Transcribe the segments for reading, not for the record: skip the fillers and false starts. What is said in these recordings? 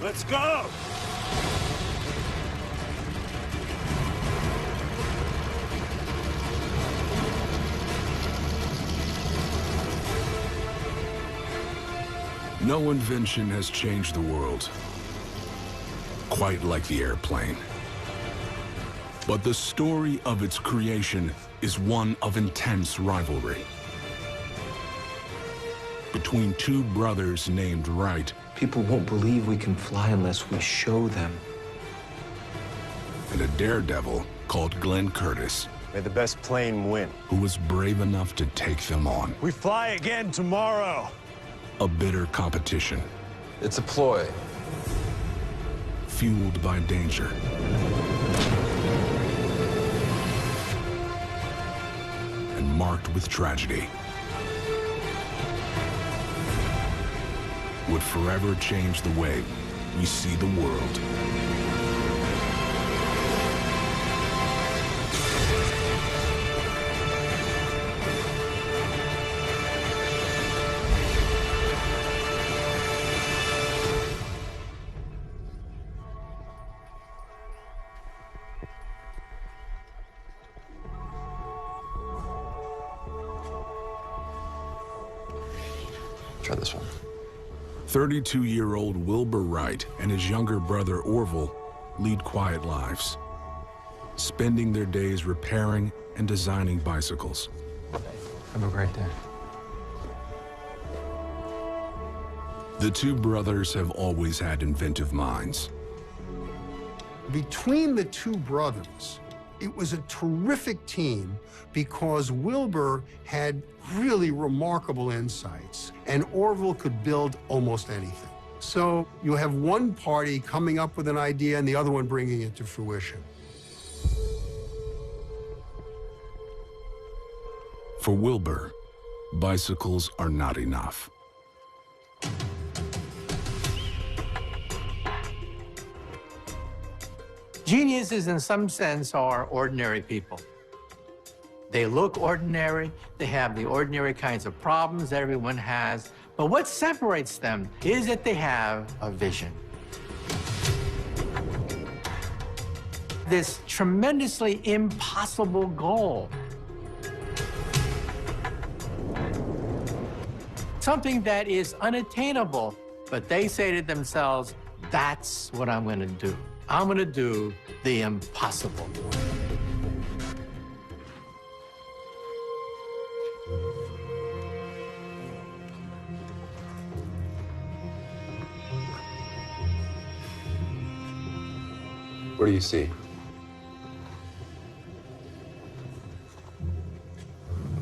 Let's go! No invention has changed the world quite like the airplane. But the story of its creation is one of intense rivalry between two brothers named Wright. People won't believe we can fly unless we show them. And a daredevil called Glenn Curtis, May the best plane win. who was brave enough to take them on. We fly again tomorrow. A bitter competition. It's a ploy. Fueled by danger. And marked with tragedy. Would forever change the way we see the world. Try this one. 32-year-old Wilbur Wright and his younger brother Orville lead quiet lives, spending their days repairing and designing bicycles. Have a great day. The two brothers have always had inventive minds. Between the two brothers, it was a terrific team because Wilbur had really remarkable insights, and Orville could build almost anything. So you have one party coming up with an idea and the other one bringing it to fruition. For Wilbur, bicycles are not enough. Geniuses, in some sense, are ordinary people. They look ordinary, they have the ordinary kinds of problems that everyone has, but what separates them is that they have a vision. This tremendously impossible goal. Something that is unattainable, but they say to themselves, that's what I'm going to do. I'm going to do the impossible. What do you see?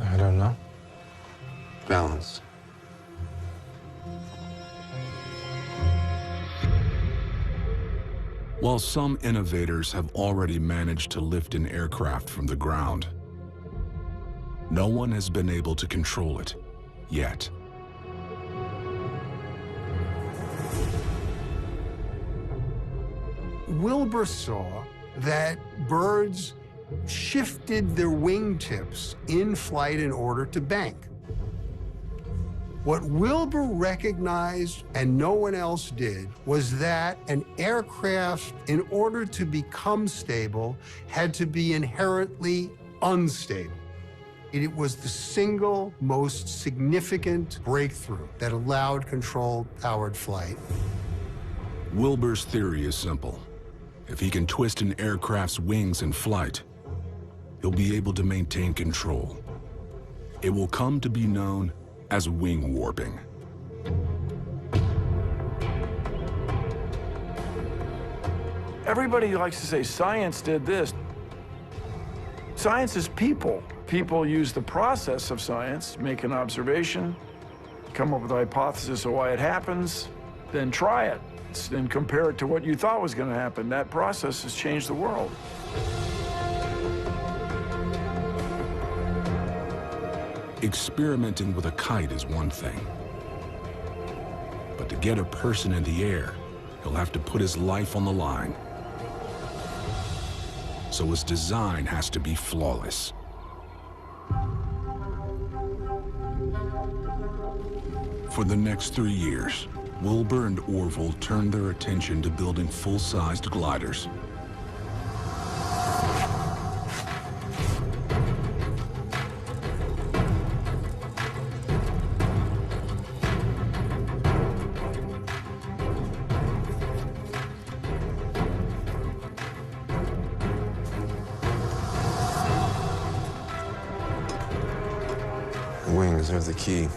I don't know. Balance. While some innovators have already managed to lift an aircraft from the ground, no one has been able to control it yet. Wilbur saw that birds shifted their wingtips in flight in order to bank. What Wilbur recognized, and no one else did, was that an aircraft, in order to become stable, had to be inherently unstable. It was the single most significant breakthrough that allowed controlled powered flight. Wilbur's theory is simple. If he can twist an aircraft's wings in flight, he'll be able to maintain control. It will come to be known as wing warping. Everybody likes to say science did this. Science is people. People use the process of science, make an observation, come up with a hypothesis of why it happens, then try it, then compare it to what you thought was going to happen. That process has changed the world. Experimenting with a kite is one thing. But to get a person in the air, he'll have to put his life on the line. So his design has to be flawless. For the next 3 years, Wilbur and Orville turned their attention to building full-sized gliders. Wings are the key.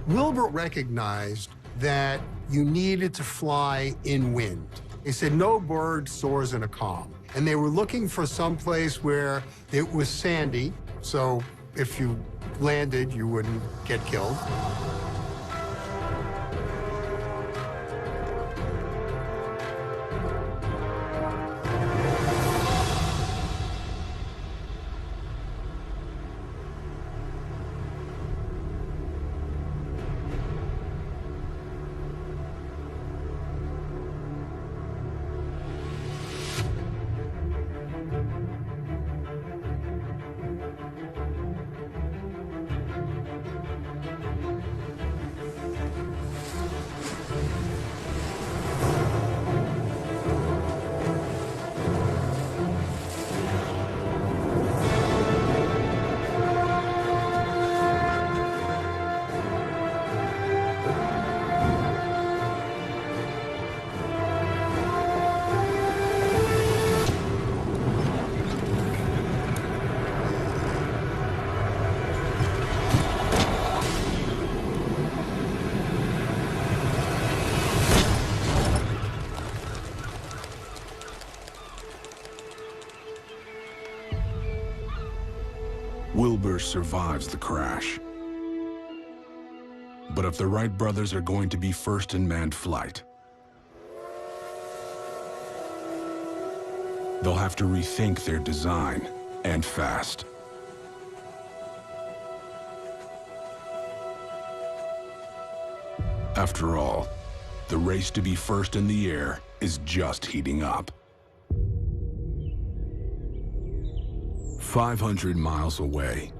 Wilbur recognized that you needed to fly in wind. He said no bird soars in a calm. And they were looking for some place where it was sandy, so if you landed, you wouldn't get killed. Wilbur survives the crash. But if the Wright brothers are going to be first in manned flight, they'll have to rethink their design, and fast. After all, the race to be first in the air is just heating up. 500 miles away.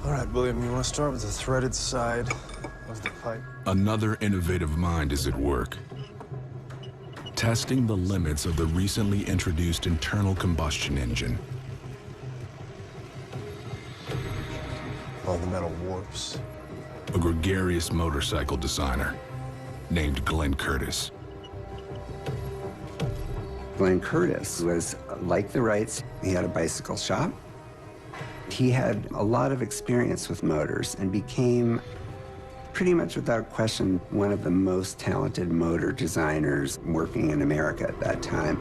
All right, William, you want to start with the threaded side of the pipe? Another innovative mind is at work, testing the limits of the recently introduced internal combustion engine. All the metal warps. A gregarious motorcycle designer named Glenn Curtis. Glenn Curtis was like the Wrights. He had a bicycle shop. He had a lot of experience with motors and became, pretty much without question, one of the most talented motor designers working in America at that time.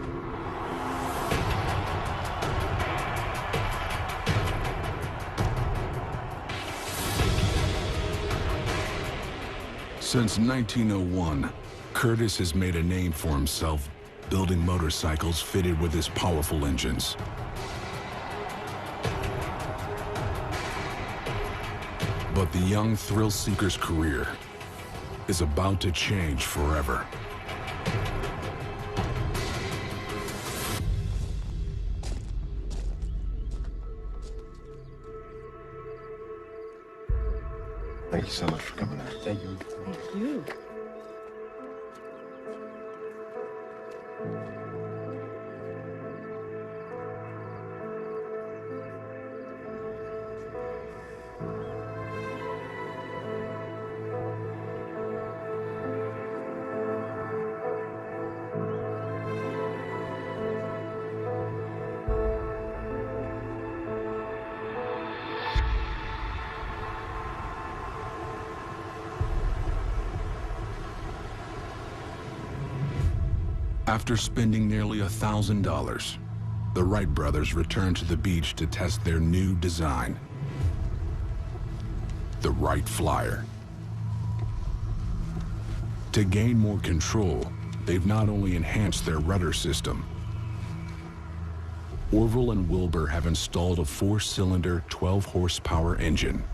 Since 1901, Curtis has made a name for himself building motorcycles fitted with his powerful engines. But the young thrill-seeker's career is about to change forever. Thank you so much for coming in. Thank you. Thank you. After spending nearly $1,000, the Wright brothers returned to the beach to test their new design, the Wright Flyer. To gain more control, they've not only enhanced their rudder system. Orville and Wilbur have installed a 4-cylinder, 12-horsepower engine.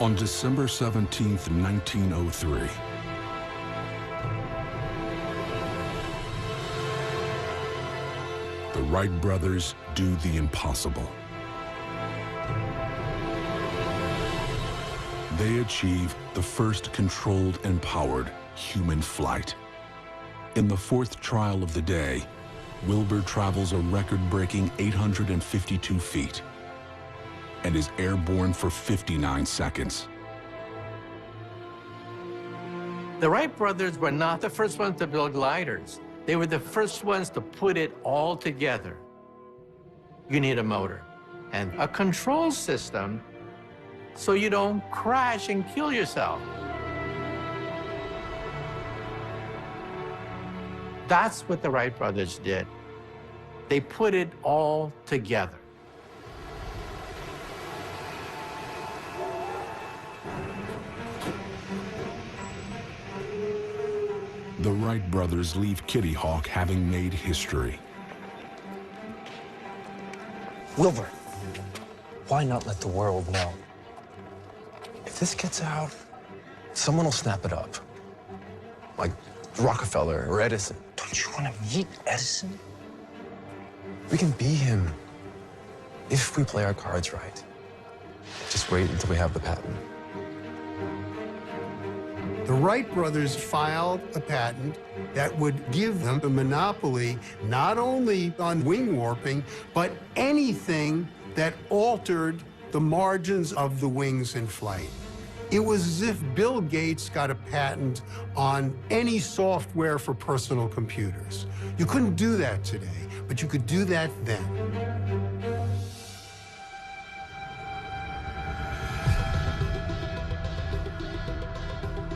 On December 17, 1903, the Wright brothers do the impossible. They achieve the first controlled and powered human flight. In the fourth trial of the day, Wilbur travels a record-breaking 852 feet and is airborne for 59 seconds. The Wright brothers were not the first ones to build gliders. They were the first ones to put it all together. You need a motor and a control system so you don't crash and kill yourself. That's what the Wright brothers did. They put it all together. The Wright brothers leave Kitty Hawk having made history. Wilbur, why not let the world know? If this gets out, someone will snap it up. Like Rockefeller or Edison. Don't you want to meet Edison? We can be him if we play our cards right. Just wait until we have the patent. The Wright brothers filed a patent that would give them a monopoly not only on wing warping, but anything that altered the margins of the wings in flight. It was as if Bill Gates got a patent on any software for personal computers. You couldn't do that today, but you could do that then.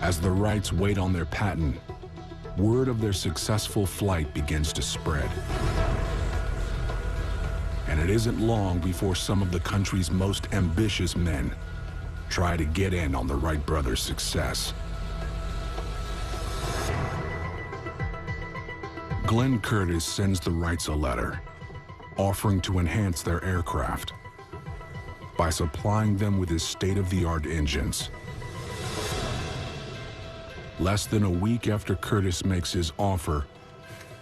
As the Wrights wait on their patent, word of their successful flight begins to spread. And it isn't long before some of the country's most ambitious men try to get in on the Wright brothers' success. Glenn Curtiss sends the Wrights a letter offering to enhance their aircraft by supplying them with his state-of-the-art engines. Less than a week after Curtiss makes his offer,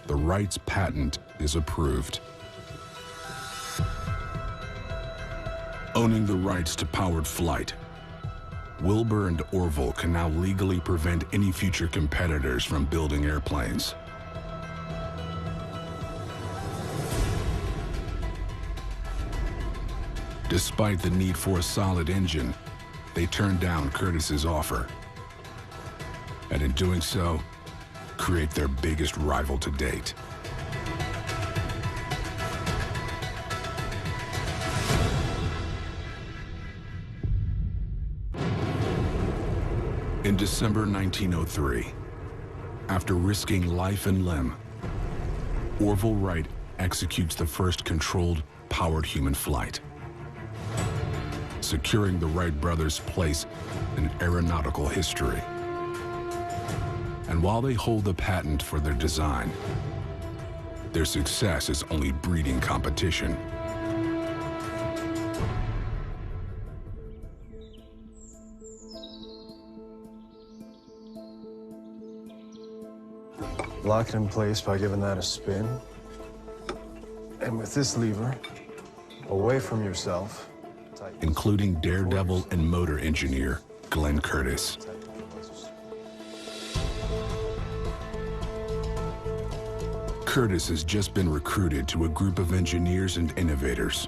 the Wrights' patent is approved. Owning the rights to powered flight, Wilbur and Orville can now legally prevent any future competitors from building airplanes. Despite the need for a solid engine, they turned down Curtiss's offer. And in doing so, create their biggest rival to date. In December 1903, after risking life and limb, Orville Wright executes the first controlled, powered human flight, securing the Wright brothers' place in aeronautical history. And while they hold the patent for their design, their success is only breeding competition. Lock it in place by giving that a spin. And with this lever, away from yourself. Including daredevil and motor engineer Glenn Curtiss. Curtiss has just been recruited to a group of engineers and innovators,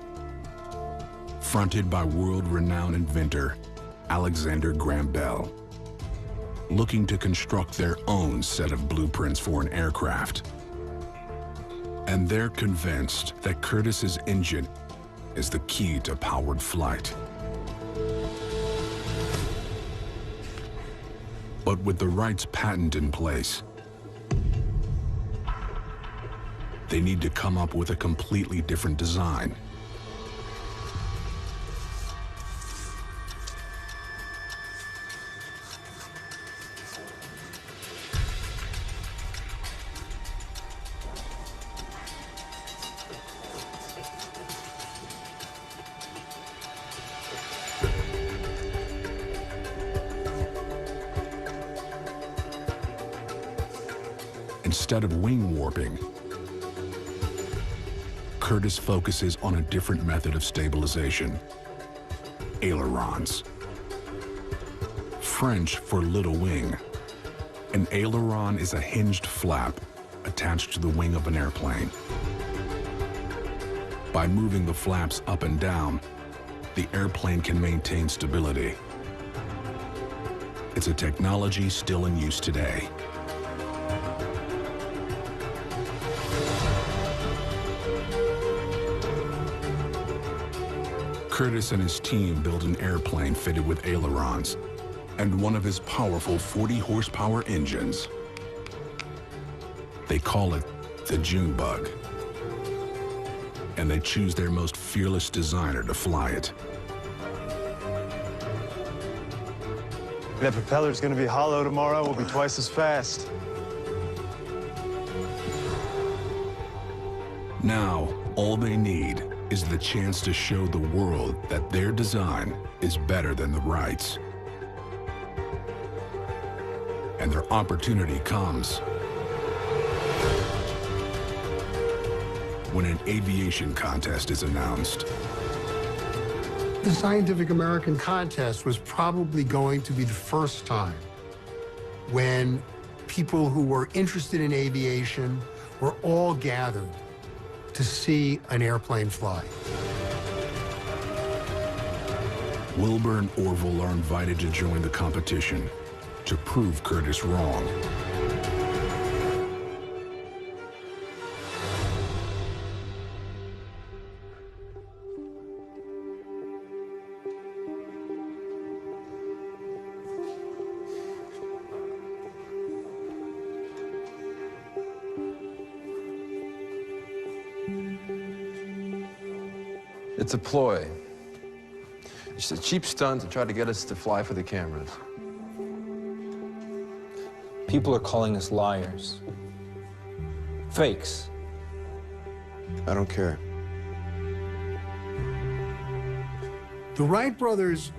fronted by world-renowned inventor Alexander Graham Bell, looking to construct their own set of blueprints for an aircraft. And they're convinced that Curtiss's engine is the key to powered flight. But with the Wrights' patent in place, they need to come up with a completely different design. instead of wing warping, Curtis focuses on a different method of stabilization: ailerons. French for little wing. An aileron is a hinged flap attached to the wing of an airplane. By moving the flaps up and down, the airplane can maintain stability. It's a technology still in use today. Curtis and his team built an airplane fitted with ailerons and one of his powerful 40-horsepower engines. They call it the June Bug, and they choose their most fearless designer to fly it. That propeller's gonna be hollow tomorrow. We'll be twice as fast. Now, all they need is the chance to show the world that their design is better than the Wrights. And their opportunity comes when an aviation contest is announced. The Scientific American contest was probably going to be the first time when people who were interested in aviation were all gathered to see an airplane fly. Wilbur and Orville are invited to join the competition to prove Curtis wrong. It's a ploy. It's a cheap stunt to try to get us to fly for the cameras. People are calling us liars. Fakes. I don't care. The Wright brothers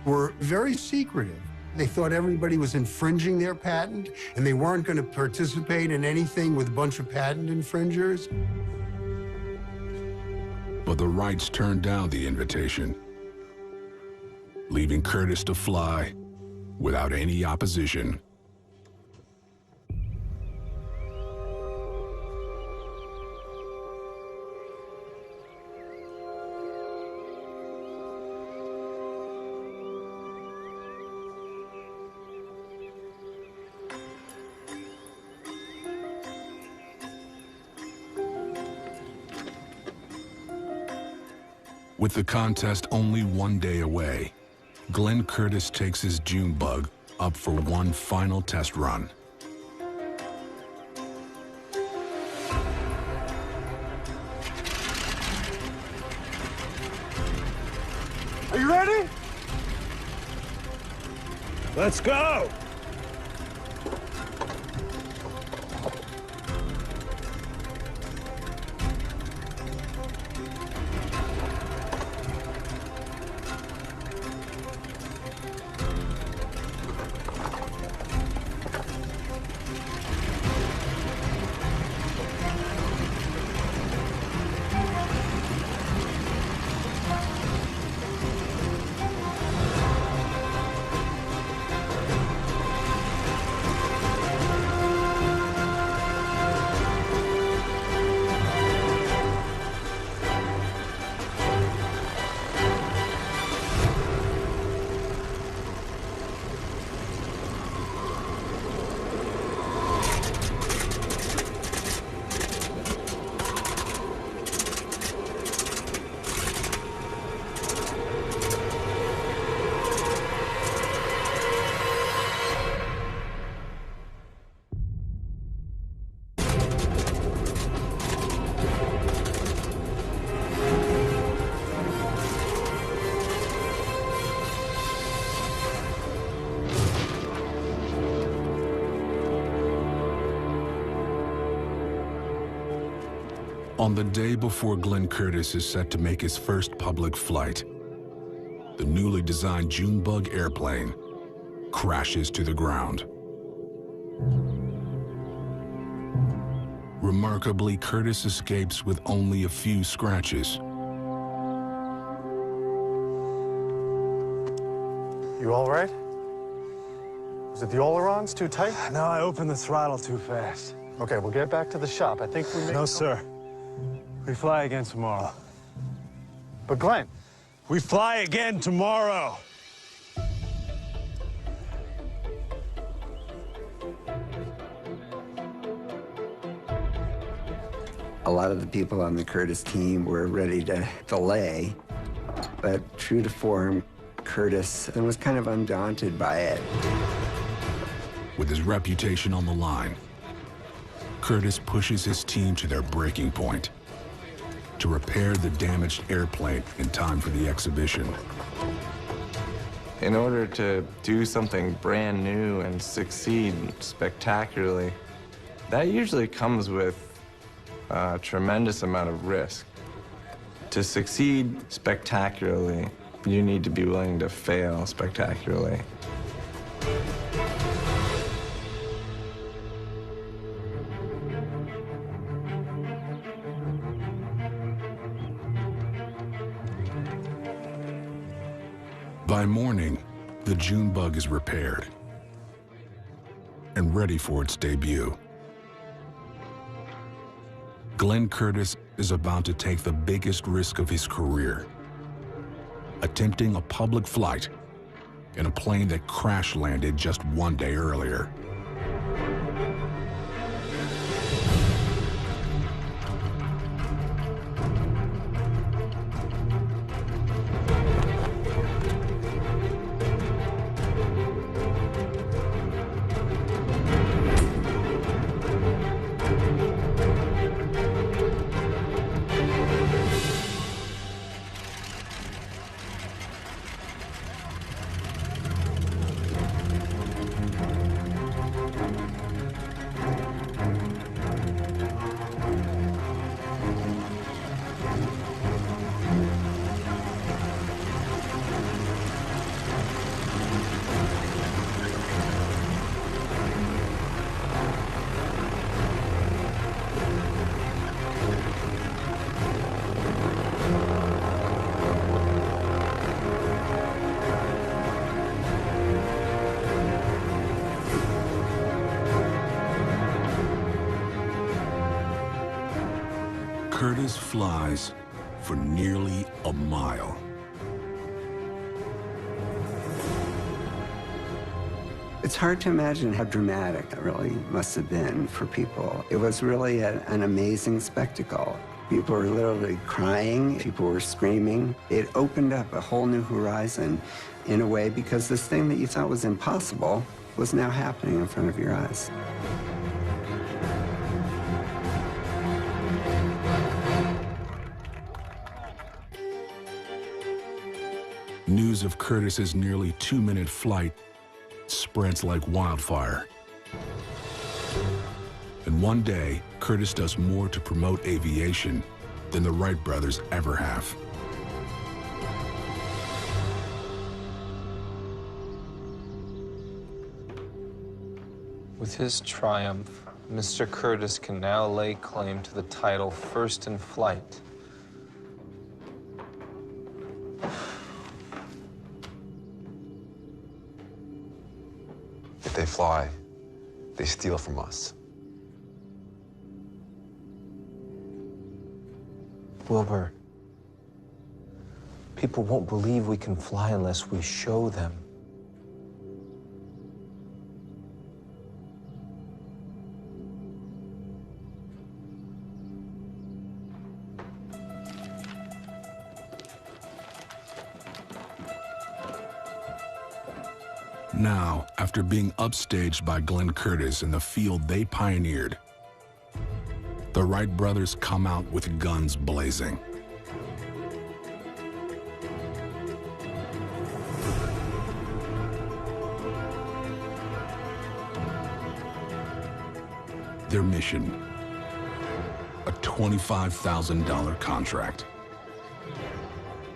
were very secretive. They thought everybody was infringing their patent, and they weren't going to participate in anything with a bunch of patent infringers. But the Wrights turned down the invitation, leaving Curtis to fly without any opposition. With the contest only one day away, Glenn Curtis takes his June Bug up for one final test run. Are you ready? Let's go! On the day before Glenn Curtis is set to make his first public flight, the newly designed June Bug airplane crashes to the ground. Remarkably, Curtis escapes with only a few scratches. You all right? Was it the ailerons too tight? No, I opened the throttle too fast. Okay, we'll get back to the shop. I think we may... No, sir. We fly again tomorrow. But Glenn... We fly again tomorrow! A lot of the people on the Curtis team were ready to delay, but true to form, Curtis was kind of undaunted by it. With his reputation on the line, Curtis pushes his team to their breaking point to repair the damaged airplane in time for the exhibition. In order to do something brand new and succeed spectacularly, that usually comes with a tremendous amount of risk. To succeed spectacularly, you need to be willing to fail spectacularly. By morning, the June bug is repaired and ready for its debut. Glenn Curtis is about to take the biggest risk of his career, attempting a public flight in a plane that crash landed just one day earlier. Curtis flies for nearly a mile. It's hard to imagine how dramatic it really must have been for people. It was really an amazing spectacle. People were literally crying, people were screaming. It opened up a whole new horizon in a way because this thing that you thought was impossible was now happening in front of your eyes. News of Curtis's nearly 2-minute flight spreads like wildfire. And one day, Curtis does more to promote aviation than the Wright brothers ever have. With his triumph, Mr. Curtis can now lay claim to the title First in Flight. If they fly, they steal from us. Wilbur, people won't believe we can fly unless we show them. Now, after being upstaged by Glenn Curtis in the field they pioneered, the Wright brothers come out with guns blazing. Their mission, a $25,000 contract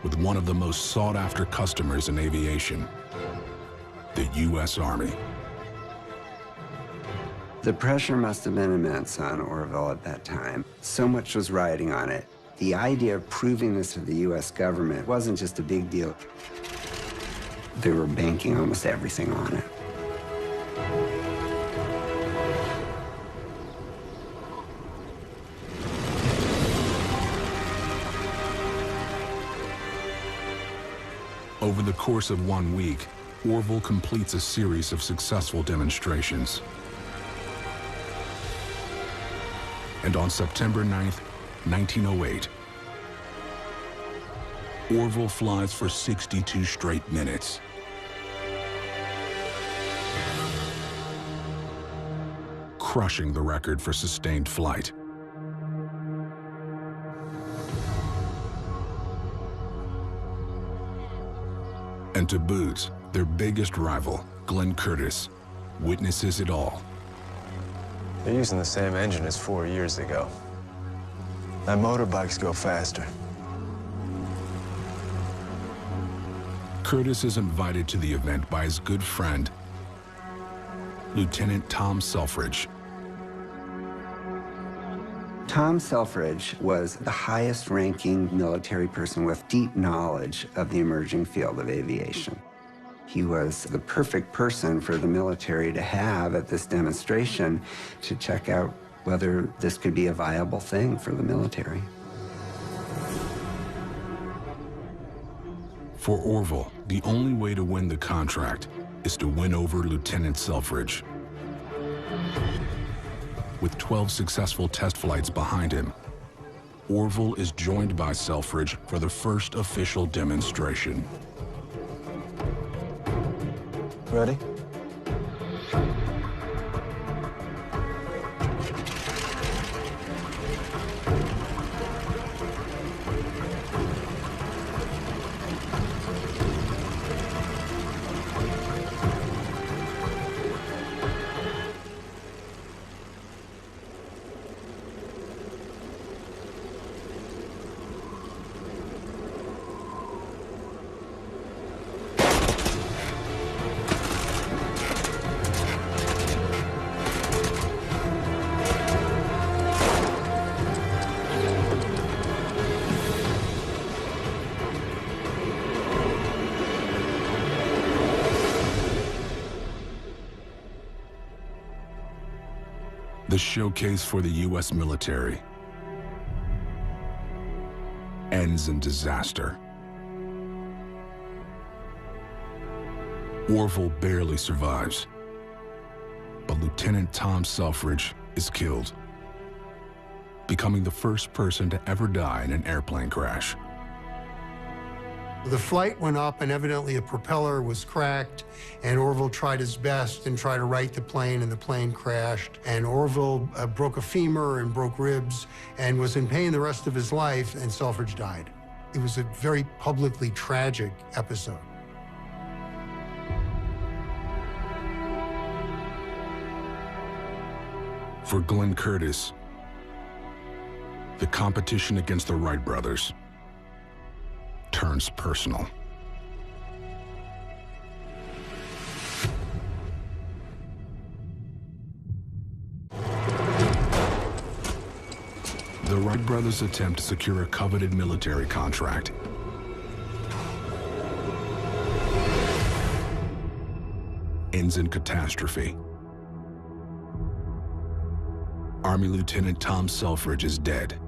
with one of the most sought-after customers in aviation, the U.S. Army. The pressure must have been immense on Orville at that time. So much was riding on it. The idea of proving this to the U.S. government wasn't just a big deal. They were banking almost everything on it. Over the course of 1 week, Orville completes a series of successful demonstrations. And on September 9th, 1908, Orville flies for 62 straight minutes. Crushing the record for sustained flight. And to boot, their biggest rival, Glenn Curtiss, witnesses it all. They're using the same engine as 4 years ago. That motorbikes go faster. Curtiss is invited to the event by his good friend, Lieutenant Tom Selfridge. Tom Selfridge was the highest-ranking military person with deep knowledge of the emerging field of aviation. He was the perfect person for the military to have at this demonstration to check out whether this could be a viable thing for the military. For Orville, the only way to win the contract is to win over Lieutenant Selfridge. With 12 successful test flights behind him, Orville is joined by Selfridge for the first official demonstration. Ready? The showcase for the U.S. military ends in disaster. Orville barely survives, but Lieutenant Tom Selfridge is killed, becoming the first person to ever die in an airplane crash. The flight went up, and evidently a propeller was cracked, and Orville tried his best and tried to right the plane, and the plane crashed. And Orville broke a femur and broke ribs and was in pain the rest of his life, and Selfridge died. It was a very publicly tragic episode. For Glenn Curtiss, the competition against the Wright brothers turns personal. The Wright brothers attempt to secure a coveted military contract. Ends in catastrophe. Army Lieutenant Tom Selfridge is dead.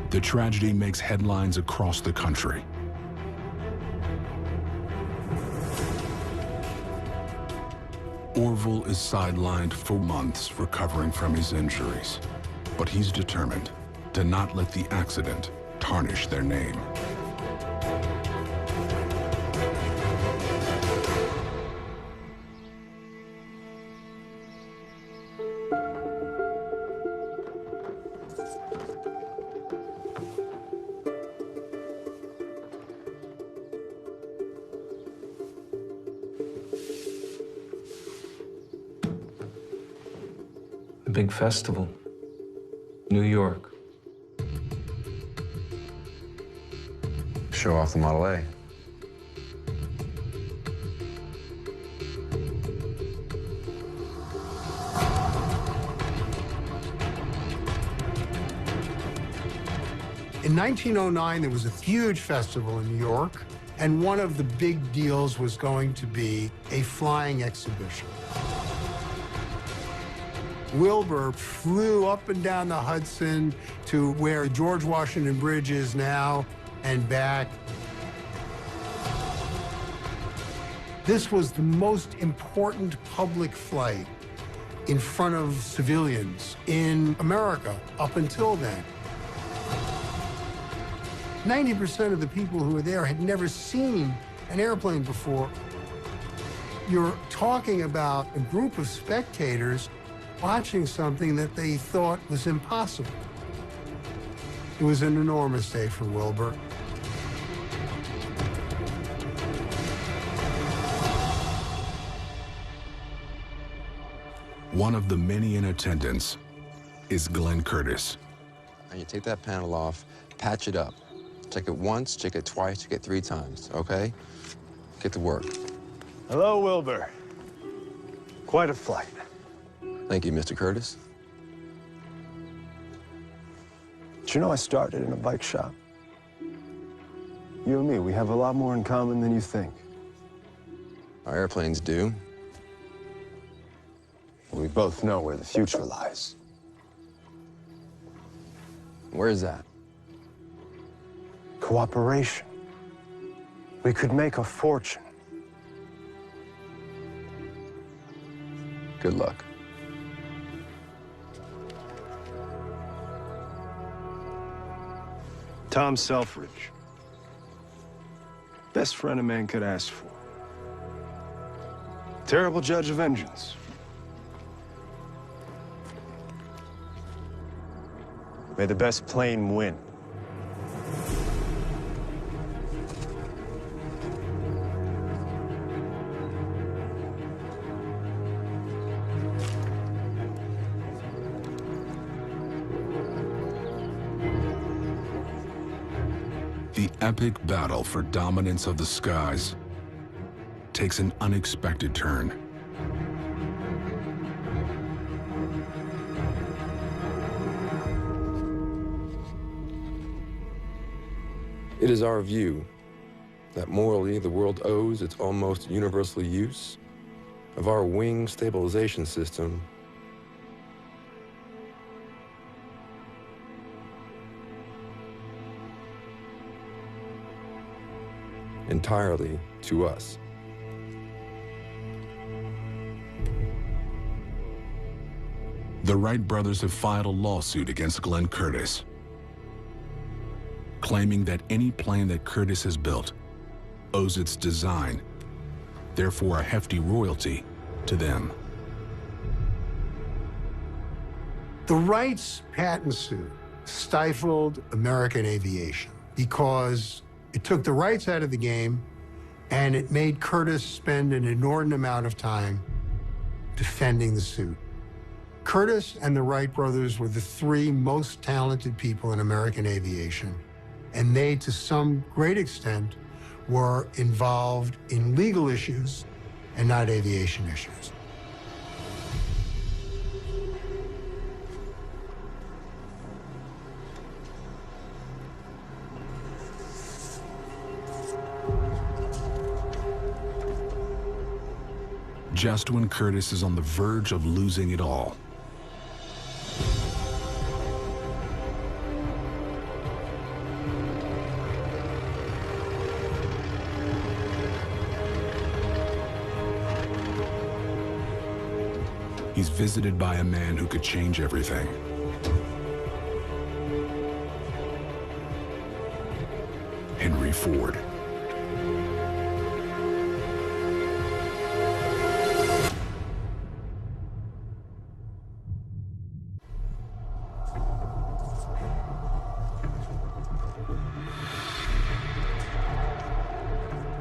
The tragedy makes headlines across the country. Orville is sidelined for months recovering from his injuries, but he's determined to not let the accident tarnish their name. Big festival, New York. Show off the Model A. In 1909, there was a huge festival in New York, and one of the big deals was going to be a flying exhibition. Wilbur flew up and down the Hudson to where George Washington Bridge is now and back. This was the most important public flight in front of civilians in America up until then. 90% of the people who were there had never seen an airplane before. You're talking about a group of spectators watching something that they thought was impossible. It was an enormous day for Wilbur. One of the many in attendance is Glenn Curtis. And you take that panel off, patch it up. Check it once, check it twice, check it 3 times, okay? Get to work. Hello, Wilbur. Quite a flight. Thank you, Mr. Curtis. But you know, I started in a bike shop. You and me, we have a lot more in common than you think. Our airplanes do. We both know where the future lies. Where is that? Cooperation. We could make a fortune. Good luck. Tom Selfridge. Best friend a man could ask for. Terrible judge of engines. May the best plane win. The epic battle for dominance of the skies takes an unexpected turn. It is our view that morally the world owes its almost universal use of our wing stabilization system entirely to us. The Wright brothers have filed a lawsuit against Glenn Curtis, claiming that any plane that Curtis has built owes its design, therefore a hefty royalty, to them. The Wright's patent suit stifled American aviation because it took the Wrights out of the game and it made Curtis spend an inordinate amount of time defending the suit. Curtis and the Wright brothers were the 3 most talented people in American aviation, and they, to some great extent, were involved in legal issues and not aviation issues. Just when Curtis is on the verge of losing it all, he's visited by a man who could change everything. Henry Ford.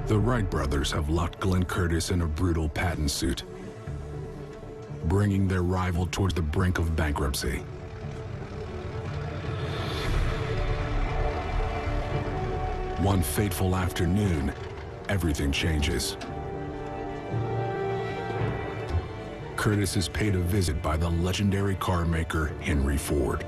The Wright brothers have locked Glenn Curtis in a brutal patent suit, bringing their rival towards the brink of bankruptcy. One fateful afternoon, everything changes. Curtis is paid a visit by the legendary car maker Henry Ford.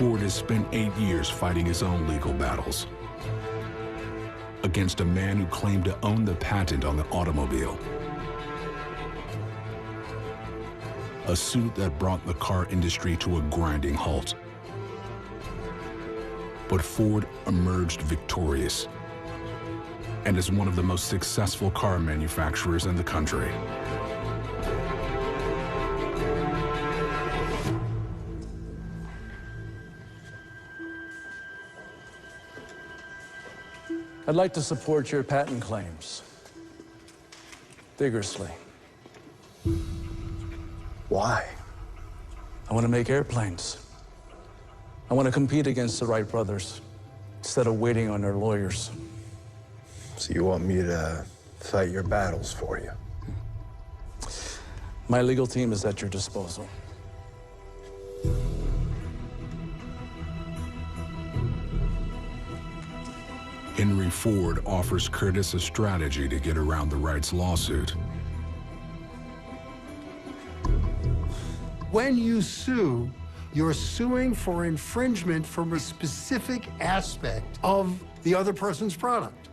Ford has spent 8 years fighting his own legal battles against a man who claimed to own the patent on the automobile. A suit that brought the car industry to a grinding halt. But Ford emerged victorious and is one of the most successful car manufacturers in the country. I'd like to support your patent claims vigorously. Why? I want to make airplanes. I want to compete against the Wright brothers instead of waiting on their lawyers. So you want me to fight your battles for you? My legal team is at your disposal. Henry Ford offers Curtis a strategy to get around the Wrights' lawsuit. When you sue, you're suing for infringement from a specific aspect of the other person's product.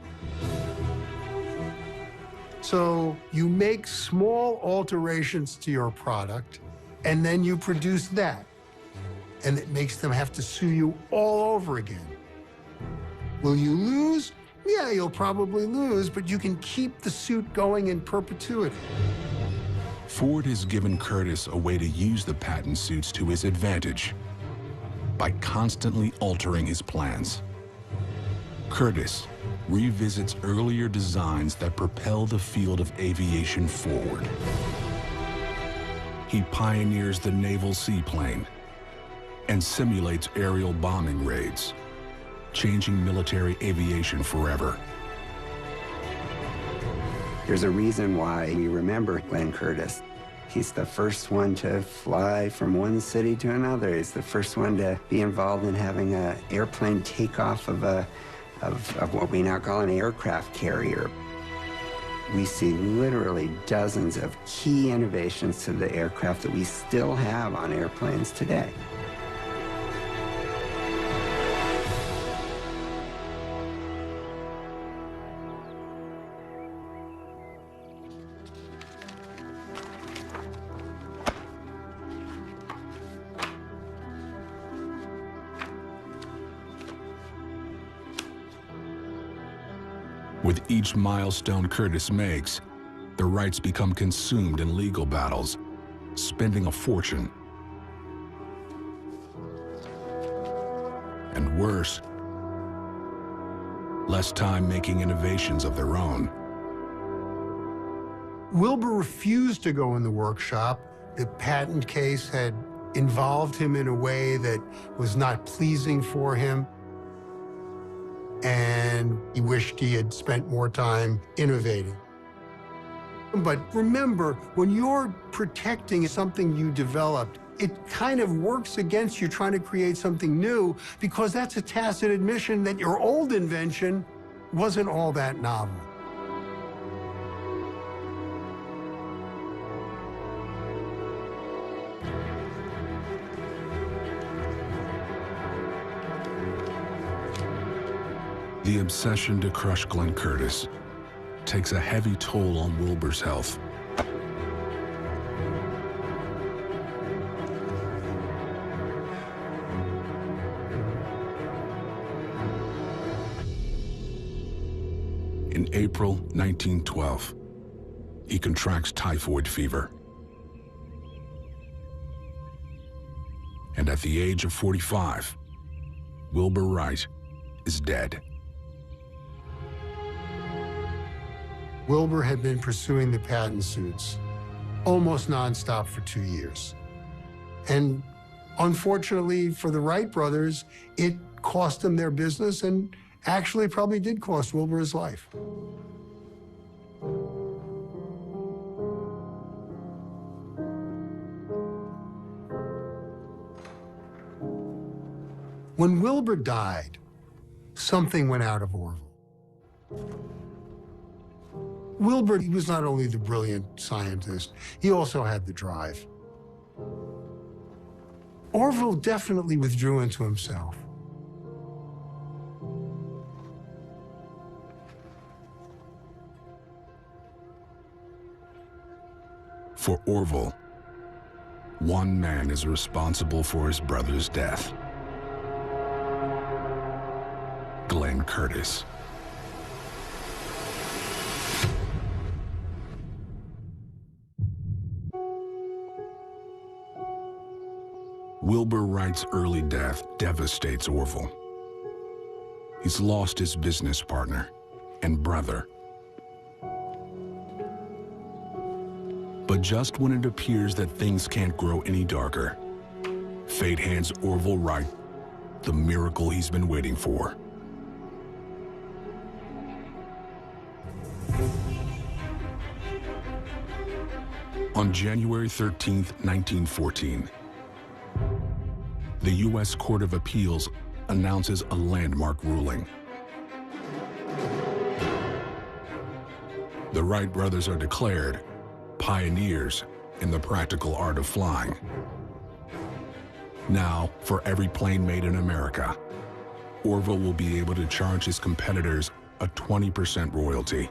So you make small alterations to your product, and then you produce that. And it makes them have to sue you all over again. Will you lose? Yeah, you'll probably lose, but you can keep the suit going in perpetuity. Ford has given Curtis a way to use the patent suits to his advantage by constantly altering his plans. Curtis revisits earlier designs that propel the field of aviation forward. He pioneers the naval seaplane and simulates aerial bombing raids, changing military aviation forever. There's a reason why we remember Glenn Curtis. He's the first one to fly from one city to another. He's the first one to be involved in having an airplane take off of what we now call an aircraft carrier. We see literally dozens of key innovations to the aircraft that we still have on airplanes today. With each milestone Curtis makes, the Wrights become consumed in legal battles, spending a fortune. And worse, less time making innovations of their own. Wilbur refused to go in the workshop. The patent case had involved him in a way that was not pleasing for him. And he wished he had spent more time innovating. But remember, when you're protecting something you developed, it kind of works against you trying to create something new, because that's a tacit admission that your old invention wasn't all that novel. The obsession to crush Glenn Curtis takes a heavy toll on Wilbur's health. In April 1912, he contracts typhoid fever. And at the age of 45, Wilbur Wright is dead. Wilbur had been pursuing the patent suits almost nonstop for 2 years. And unfortunately for the Wright brothers, it cost them their business and actually probably did cost Wilbur his life. When Wilbur died, something went out of Orville. Wilbur, he was not only the brilliant scientist, he also had the drive. Orville definitely withdrew into himself. For Orville, one man is responsible for his brother's death. Glenn Curtis. Wilbur Wright's early death devastates Orville. He's lost his business partner and brother. But just when it appears that things can't grow any darker, fate hands Orville Wright the miracle he's been waiting for. On January 13th, 1914, the U.S. Court of Appeals announces a landmark ruling. The Wright brothers are declared pioneers in the practical art of flying. Now, for every plane made in America, Orville will be able to charge his competitors a 20% royalty.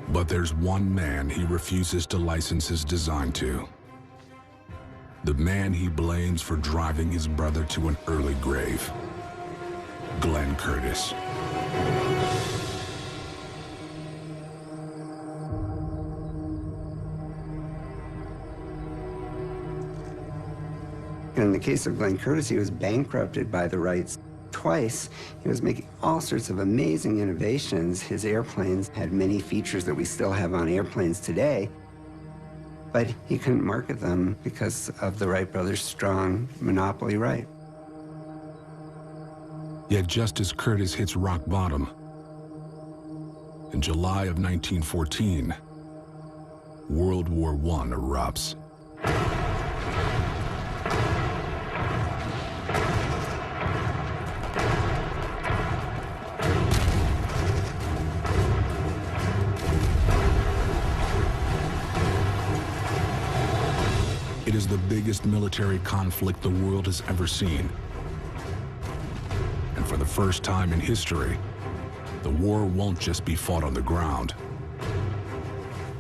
But there's one man he refuses to license his design to. The man he blames for driving his brother to an early grave. Glenn Curtis. In the case of Glenn Curtis, he was bankrupted by the Wrights twice. He was making all sorts of amazing innovations. His airplanes had many features that we still have on airplanes today, but he couldn't market them because of the Wright brothers' strong monopoly right. Yet just as Curtis hits rock bottom, in July of 1914, World War I erupts. It is the biggest military conflict the world has ever seen. And for the first time in history, the war won't just be fought on the ground.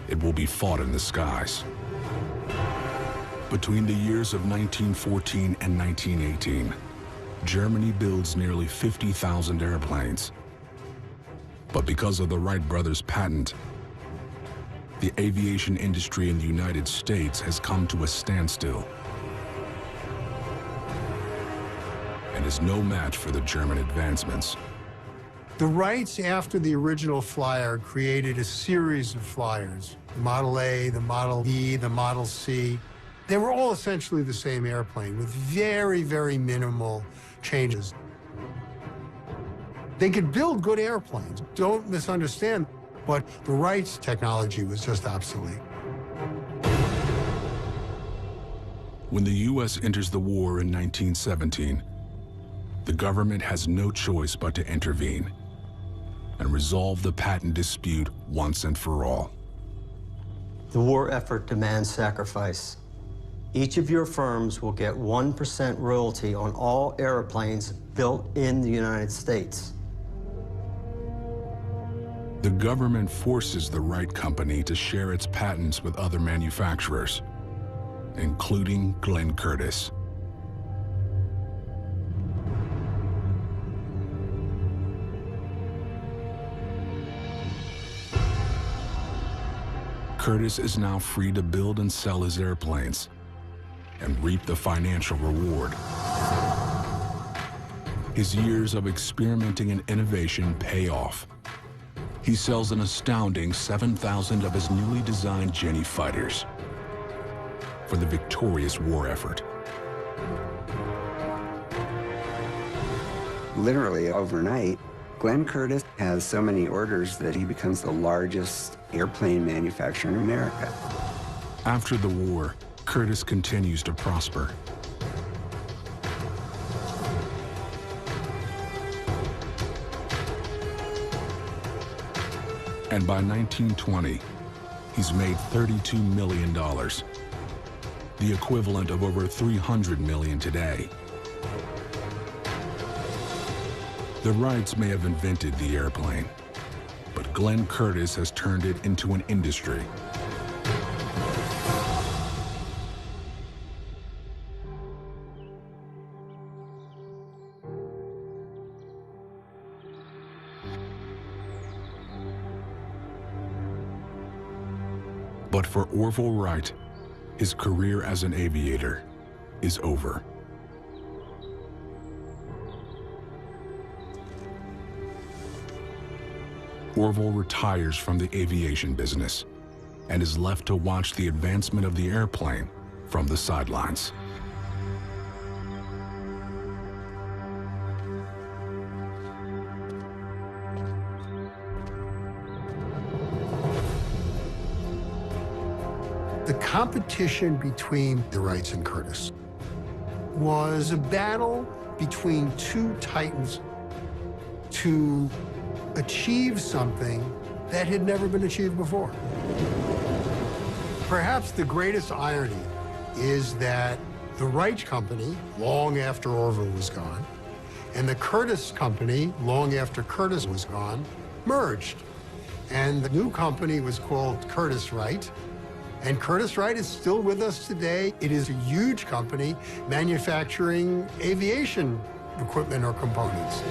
It will be fought in the skies. Between the years of 1914 and 1918, Germany builds nearly 50,000 airplanes. But because of the Wright brothers' patent, the aviation industry in the United States has come to a standstill and is no match for the German advancements. The Wrights, after the original flyer, created a series of flyers. The Model A, the Model E, the Model C. They were all essentially the same airplane with very, very minimal changes. They could build good airplanes, don't misunderstand, but the Wrights' technology was just obsolete. When the U.S. enters the war in 1917, the government has no choice but to intervene and resolve the patent dispute once and for all. The war effort demands sacrifice. Each of your firms will get 1% royalty on all airplanes built in the United States. The government forces the Wright Company to share its patents with other manufacturers, including Glenn Curtis. Curtis is now free to build and sell his airplanes and reap the financial reward. His years of experimenting and innovation pay off. He sells an astounding 7,000 of his newly designed Jenny fighters for the victorious war effort. Literally overnight, Glenn Curtis has so many orders that he becomes the largest airplane manufacturer in America. After the war, Curtis continues to prosper. And by 1920, he's made $32 million. The the equivalent of over 300 million today. The Wrights may have invented the airplane, but Glenn Curtiss has turned it into an industry. But for Orville Wright, his career as an aviator is over. Orville retires from the aviation business and is left to watch the advancement of the airplane from the sidelines. The competition between the Wrights and Curtiss was a battle between two titans to achieve something that had never been achieved before. Perhaps the greatest irony is that the Wright company, long after Orville was gone, and the Curtiss company, long after Curtiss was gone, merged. And the new company was called Curtiss-Wright. And Curtiss-Wright is still with us today. It is a huge company manufacturing aviation equipment or components.